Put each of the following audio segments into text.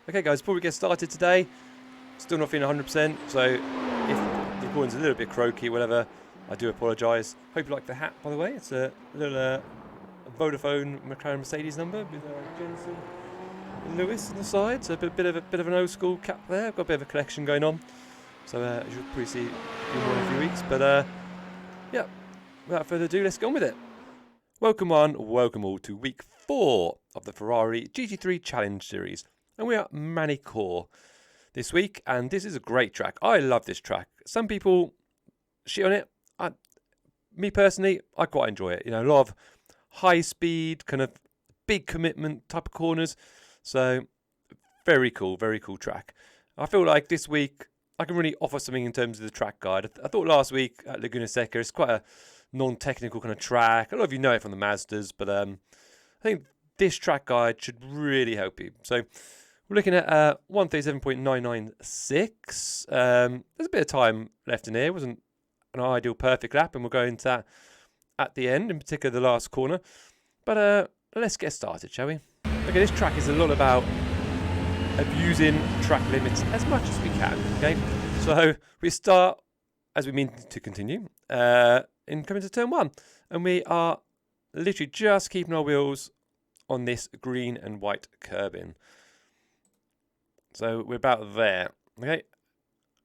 Okay guys, before we get started today, still not feeling 100%, so if the recording's a little bit croaky, whatever, I do apologise. Hope you like the hat, by the way. It's a little Vodafone McLaren Mercedes number with Jensen Lewis on the side, so a bit of an old school cap there. I've got a bit of a collection going on, so as you'll probably see a few more in a few weeks. But yeah, without further ado, let's get on with it. Welcome one, welcome all to week 4 of the Ferrari GT3 Challenge Series. And we are at Magny Cours this week, and this is a great track. I love this track. Some people shit on it. Me personally, I quite enjoy it. You know, a lot of high speed, kind of big commitment type of corners. So very cool track. I feel like this week I can really offer something in terms of the track guide. I thought last week at Laguna Seca, it's quite a non-technical kind of track. A lot of you know it from the Mazdas, but I think this track guide should really help you. So we're looking at 137.996. There's a bit of time left in here. It wasn't an ideal perfect lap, and we'll go into that at the end, in particular the last corner. But let's get started, shall we? Okay, this track is a lot about abusing track limits as much as we can. Okay, so we start, as we mean to continue, in coming to turn 1, and we are literally just keeping our wheels on this green and white curbing. So we're about there, okay?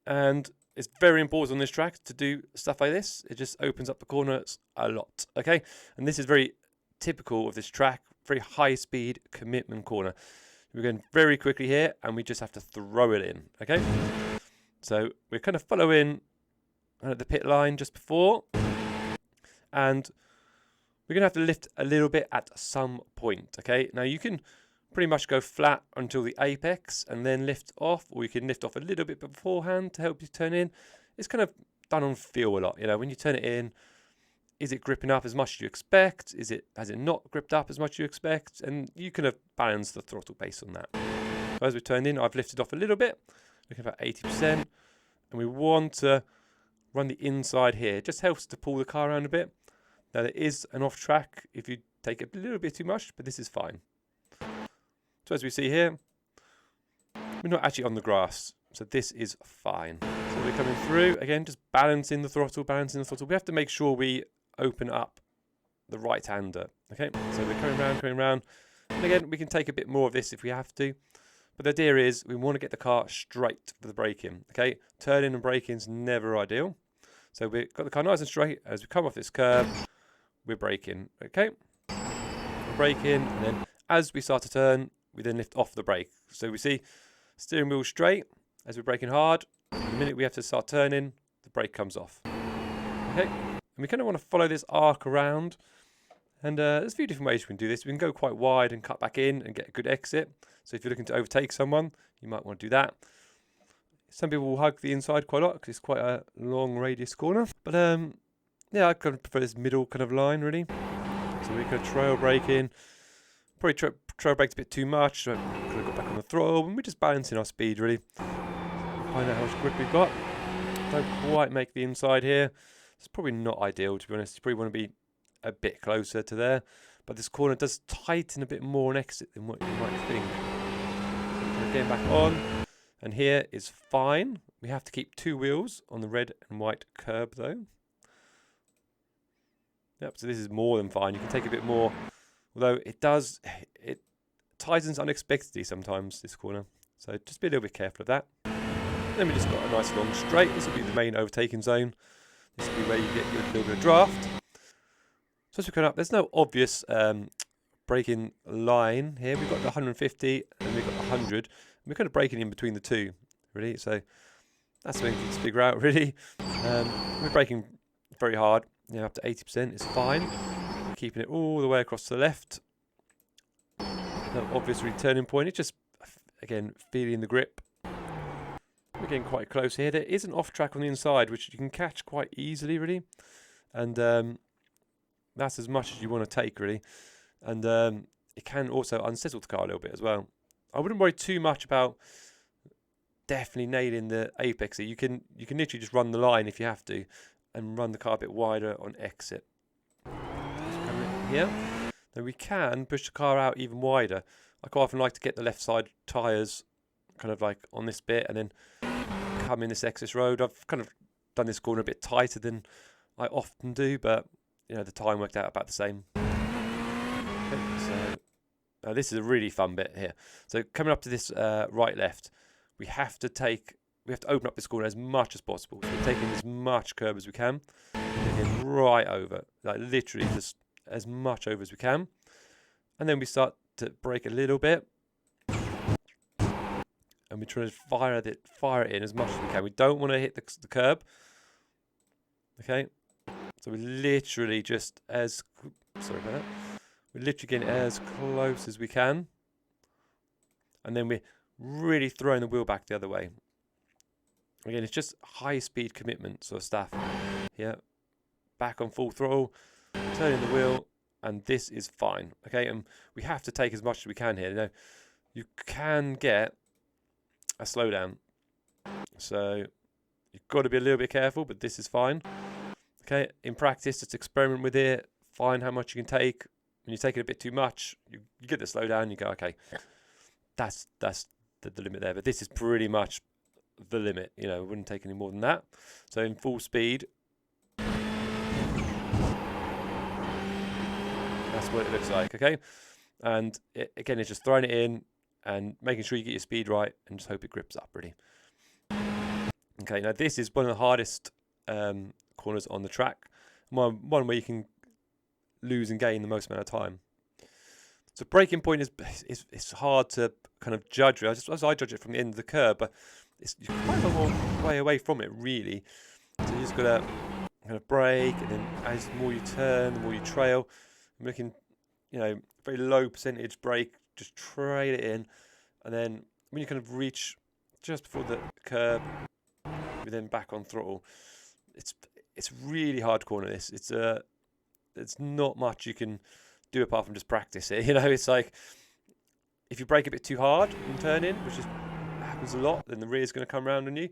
And it's very important on this track to do stuff like this. It just opens up the corners a lot, okay? And this is very typical of this track, very high speed commitment corner. We're going very quickly here, and we just have to throw it in, okay? So we're kind of following the pit line just before, and we're going to have to lift a little bit at some point, okay? Now you can pretty much go flat until the apex and then lift off, or you can lift off a little bit beforehand to help you turn in. It's kind of done on feel a lot, you know, when you turn it in, is it gripping up as much as you expect? Has it not gripped up as much as you expect? And you kind of balance the throttle based on that. So as we turned in, I've lifted off a little bit, looking about 80%, and we want to run the inside here. It just helps to pull the car around a bit. Now there is an off track if you take a little bit too much, but this is fine. So as we see here, we're not actually on the grass, so this is fine. So we're coming through, again, just balancing the throttle. We have to make sure we open up the right-hander, okay? So we're coming round, and again, we can take a bit more of this if we have to, but the idea is we want to get the car straight for the braking, okay? Turning and braking is never ideal. So we've got the car nice and straight. As we come off this curb, we're braking, okay? We're braking, and then as we start to turn, we then lift off the brake. So we see steering wheel straight as we're braking hard. The minute we have to start turning, the brake comes off. Okay, and we kind of want to follow this arc around. And there's a few different ways we can do this. We can go quite wide and cut back in and get a good exit. So if you're looking to overtake someone, you might want to do that. Some people will hug the inside quite a lot because it's quite a long radius corner. But yeah, I kind of prefer this middle kind of line really. So we could trail brake in. Probably trail brakes a bit too much, so could have got back on the throttle, and we're just balancing our speed really. Find out how much grip we've got. Don't quite make the inside here. It's probably not ideal, to be honest. You probably want to be a bit closer to there, but this corner does tighten a bit more on exit than what you might think. So we're getting back on, and here is fine. We have to keep 2 wheels on the red and white curb though. Yep, so this is more than fine. You can take a bit more. Although it tightens unexpectedly sometimes, this corner. So just be a little bit careful of that. Then we just got a nice long straight. This will be the main overtaking zone. This will be where you get your little bit of draft. So as we come up, there's no obvious braking line here. We've got the 150 and we've got the 100. And we're kind of braking in between the two, really. So that's something to figure out, really. We're braking very hard. You know, up to 80% is fine. Keeping it all the way across to the left. No obvious returning point. It's just, again, feeling the grip. We're getting quite close here. There is an off track on the inside, which you can catch quite easily, really. And that's as much as you want to take, really. And it can also unsettle the car a little bit as well. I wouldn't worry too much about definitely nailing the apex. You can literally just run the line if you have to, and run the car a bit wider on exit. Here, then we can push the car out even wider. I quite often like to get the left side tyres kind of like on this bit and then come in this exit road. I've kind of done this corner a bit tighter than I often do, but you know, the time worked out about the same. Okay, so this is a really fun bit here. So coming up to this right left, we have to open up this corner as much as possible. So we're taking as much curb as we can, taking right over, like literally just as much over as we can, and then we start to brake a little bit, and we try to fire it in as much as we can. We don't want to hit the curb. Okay, so we're literally just sorry about that. We're literally getting as close as we can, and then we're really throwing the wheel back the other way. Again, it's just high speed commitment sort of stuff. Yeah, back on full throttle, turning the wheel, and this is fine. Okay, and we have to take as much as we can here. Now, you can get a slowdown, so you've got to be a little bit careful, but this is fine. Okay, in practice, just experiment with it, find how much you can take. When you take it a bit too much, you get the slowdown, you go, okay, that's the limit there. But this is pretty much the limit. You know, wouldn't take any more than that. So in full speed, that's what it looks like, okay? And again, it's just throwing it in and making sure you get your speed right and just hope it grips up, really. Okay, now this is one of the hardest corners on the track. One where you can lose and gain the most amount of time. So braking point is hard to kind of judge. As I judge it from the end of the curb, but you're quite a long way away from it, really. So you just got to kind of brake, and then as the more you turn, the more you trail. I'm looking, you know, very low percentage brake, just trail it in, and then when you kind of reach just before the curb, you're then back on throttle. It's really hard corner. It's not much you can do apart from just practice it. You know, it's like if you brake a bit too hard in turning, which happens a lot, then the rear is going to come around on you.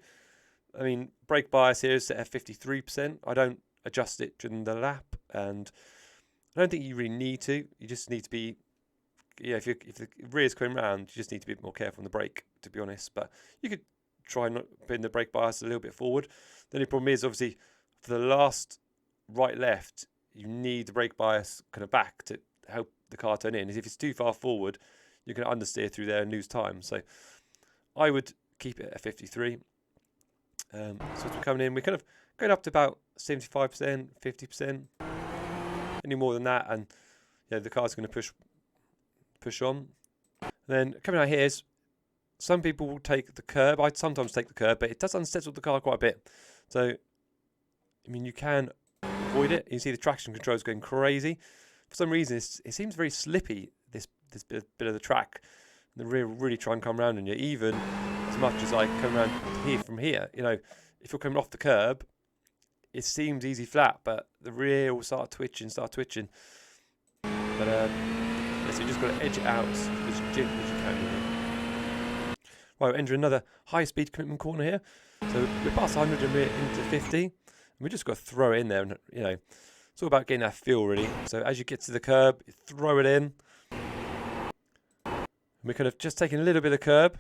I mean, brake bias here is set at 53%. I don't adjust it during the lap, and I don't think you really need to. You just need to be, yeah, if the rear is coming around, you just need to be a bit more careful on the brake, to be honest. But you could try not putting the brake bias a little bit forward. The only problem is, obviously, for the last right-left, you need the brake bias kind of back to help the car turn in. If it's too far forward, you're going to understeer through there and lose time. So I would keep it at 53. So as we're coming in, we're kind of going up to about 75%, 50%. Any more than that, and yeah, the car's going to push on. And then coming out here is, some people will take the curb. I sometimes take the curb, but it does unsettle the car quite a bit. So, I mean, you can avoid it. You see the traction control is going crazy. For some reason, it seems very slippy, this bit of the track. And the rear will really try and come around on you, even as much as like coming around here from here. You know, if you're coming off the curb, it seems easy flat, but the rear will start twitching. But yeah, so you just got to edge it out as gently as you can. Really. Right, we're entering another high-speed commitment corner here. So we're past 100 and we're into 50. And we just got to throw it in there, and you know, it's all about getting that feel, really. So as you get to the curb, you throw it in. And we're kind of just taking a little bit of curb.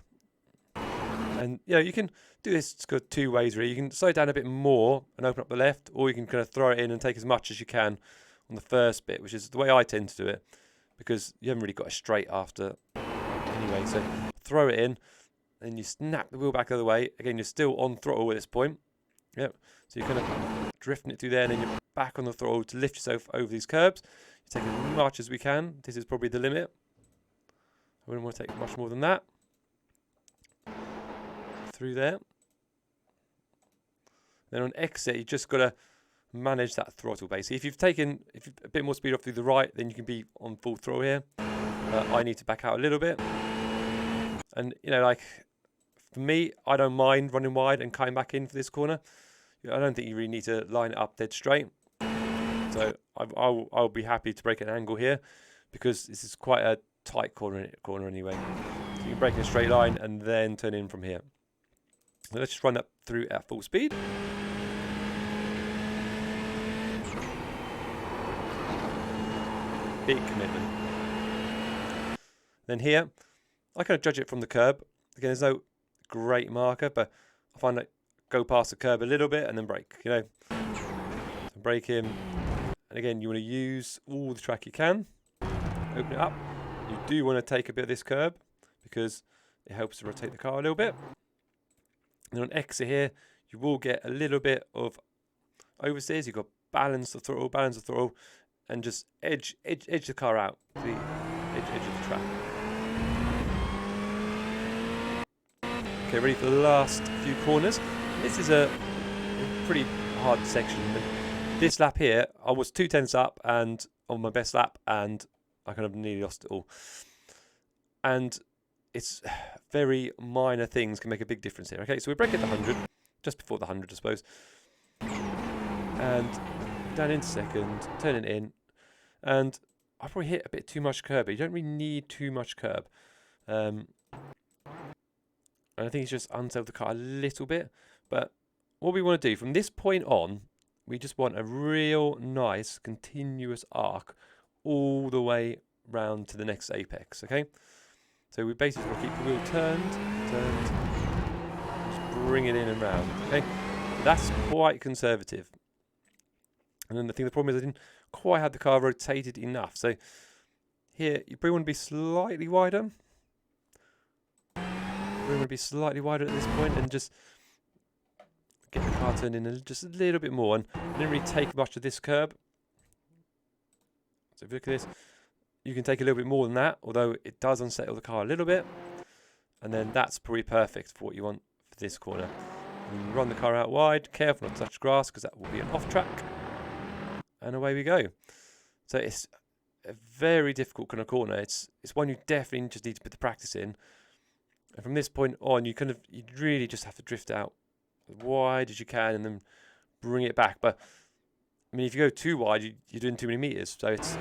And, you know, you can do this two ways, really. You can slow down a bit more and open up the left, or you can kind of throw it in and take as much as you can on the first bit, which is the way I tend to do it, because you haven't really got it straight after anyway. So throw it in, and you snap the wheel back the other way. Again, you're still on throttle at this point. Yep. So you're kind of drifting it through there, and then you're back on the throttle to lift yourself over these curbs. You take as much as we can. This is probably the limit. I wouldn't want to take much more than that. Through there. Then on exit, you just got to manage that throttle basically. If you've a bit more speed off through the right, then you can be on full throttle here. I need to back out a little bit. And you know, like for me, I don't mind running wide and coming back in for this corner. I don't think you really need to line it up dead straight. So I'll be happy to break an angle here, because this is quite a tight corner anyway. So you can break in a straight line and then turn in from here. So let's just run that through at full speed. Big commitment. Then here, I kind of judge it from the curb. Again, there's no great marker, but I find that go past the curb a little bit and then brake, you know. So brake him, and again, you want to use all the track you can. Open it up. You do want to take a bit of this curb because it helps to rotate the car a little bit. And on exit here, you will get a little bit of oversteers. You've got balance the throttle, and just edge the car out to the edge of the track. Okay, ready for the last few corners. This is a pretty hard section. This lap here, I was 2/10 up and on my best lap, and I kind of nearly lost it all. And it's very minor things can make a big difference here. Okay, so we brake at the 100, just before the 100, I suppose. And down into second, turning in, and I probably hit a bit too much curb. You don't really need too much curb. And I think it's just unsettled the car a little bit. But what we want to do from this point on, we just want a real nice continuous arc all the way round to the next apex, okay? So we basically want to keep the wheel turned, just bring it in and round, okay? That's quite conservative. And then the problem is I didn't quite have the car rotated enough. So here, you probably want to be slightly wider. We want to be slightly wider at this point and just get the car turned in just a little bit more. And I didn't really take much of this curb. So if you look at this, you can take a little bit more than that, although it does unsettle the car a little bit. And then that's probably perfect for what you want for this corner. And run the car out wide, careful not to touch grass because that will be an off track. And away we go. So it's a very difficult kind of corner. It's one you definitely just need to put the practice in. And from this point on, you really just have to drift out as wide as you can and then bring it back. But I mean, if you go too wide, you're doing too many meters. So it's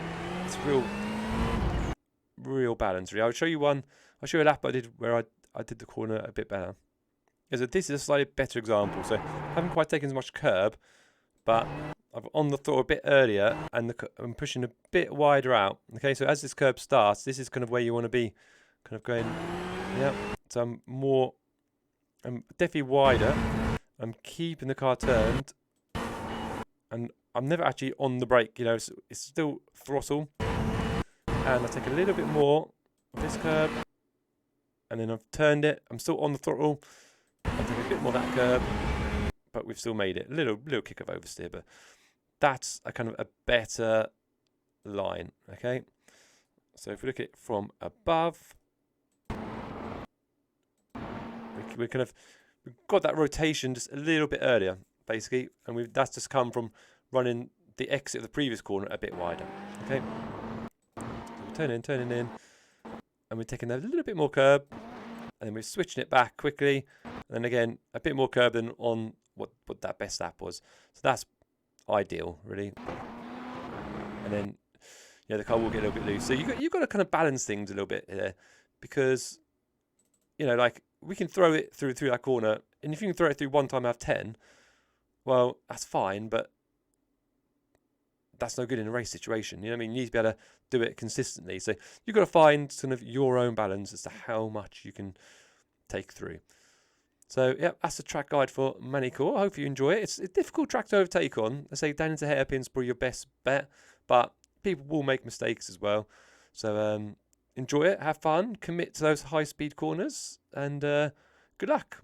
real balance. Really, I'll show you a lap I did where I did the corner a bit better. So this is a slightly better example. So I haven't quite taken as much curb, but I've on the throttle a bit earlier and I'm pushing a bit wider out. Okay, so as this curb starts, this is kind of where you want to be, kind of going. Yeah. So I'm definitely wider. I'm keeping the car turned, and I'm never actually on the brake. You know, it's still throttle, and I take a little bit more of this curb, and then I've turned it. I'm still on the throttle. I take a bit more of that curb, but we've still made it. A little kick of oversteer, but that's a kind of a better line. Okay, so if we look at it from above. We've got that rotation just a little bit earlier, basically, and that's just come from running the exit of the previous corner a bit wider. Okay, so we're turning in, and we're taking a little bit more curb, and then we're switching it back quickly, and then again a bit more curb than on what that best lap was. So that's ideal, really. And then the car will get a little bit loose. So you've got to kind of balance things a little bit here, because like. We can throw it through that corner, and if you can throw it through one time out of 10, well, that's fine, but that's no good in a race situation. You know what I mean? You need to be able to do it consistently. So you've got to find sort of your own balance as to how much you can take through. So, yeah, that's the track guide for Magny Cours. I hope you enjoy it. It's a difficult track to overtake on. I say down into hairpins is probably your best bet, but people will make mistakes as well. So, enjoy it, have fun, commit to those high-speed corners, and good luck.